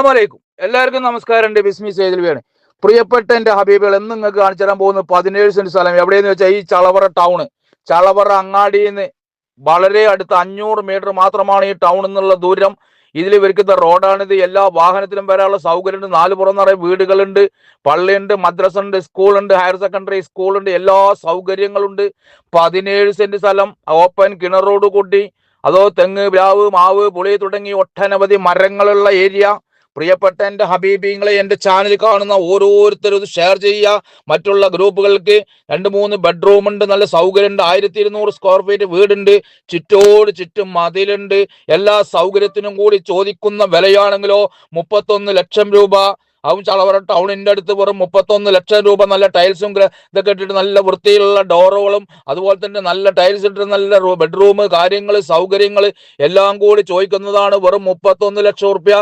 അസ്സലാമലൈക്കും. എല്ലാവർക്കും നമസ്കാരം. എൻ്റെ ബിസ്മി സേതിൽവിയാണ്. പ്രിയപ്പെട്ട എൻ്റെ ഹബീബുകൾ, എന്ന് നിങ്ങൾക്ക് കാണിച്ചു തരാൻ പോകുന്ന 17 സെന്റ് സ്ഥലം എവിടെയെന്ന് വെച്ചാൽ ഈ ചളവറ ടൗണ്, ചളവറ അങ്ങാടിയിൽ നിന്ന് വളരെ അടുത്ത് 500 മീറ്റർ മാത്രമാണ് ഈ ടൗണിൽ നിന്നുള്ള ദൂരം. ഇതിൽ ഇവർക്കുന്ന റോഡാണിത്. എല്ലാ വാഹനത്തിലും വരാനുള്ള സൗകര്യമുണ്ട്. 4 പുറം നിറയെ വീടുകളുണ്ട്, പള്ളിയുണ്ട്, മദ്രസ ഉണ്ട്, സ്കൂളുണ്ട്, ഹയർ സെക്കൻഡറി സ്കൂളുണ്ട്, എല്ലാ സൗകര്യങ്ങളുണ്ട്. 17 സെന്റ് സ്ഥലം, ഓപ്പൺ കിണറോട് കൂട്ടി, അതോ തെങ്ങ്, പ്ലാവ്, മാവ്, പുളി തുടങ്ങി ഒട്ടനവധി മരങ്ങളുള്ള ഏരിയ. പ്രിയപ്പെട്ട എൻ്റെ ഹബീബിങ്ങളെ, എൻ്റെ ചാനൽ കാണുന്ന ഓരോരുത്തരും ഇത് ഷെയർ ചെയ്യുക. മറ്റുള്ള ഗ്രൂപ്പുകൾക്ക് 2-3 ബെഡ്റൂം ഉണ്ട്, നല്ല സൗകര്യമുണ്ട്, 1200 സ്ക്വയർ ഫീറ്റ് വീടുണ്ട്, ചുറ്റോട് ചുറ്റും മതിലുണ്ട്. എല്ലാ സൗകര്യത്തിനും കൂടി ചോദിക്കുന്ന വിലയാണെങ്കിലോ 31 ലക്ഷം രൂപ. അതും ചളവറ ടൗണിൻ്റെ അടുത്ത് വെറും 31 ലക്ഷം രൂപ. നല്ല ടൈൽസും ഇതൊക്കെ ഇട്ടിട്ട് നല്ല വൃത്തിയിലുള്ള ഡോറുകളും അതുപോലെ തന്നെ നല്ല ടൈൽസ് ഇട്ടിട്ട് നല്ല ബെഡ്റൂം, കാര്യങ്ങൾ, സൗകര്യങ്ങൾ എല്ലാം കൂടി ചോദിക്കുന്നതാണ് വെറും 31 ലക്ഷം റുപ്യ.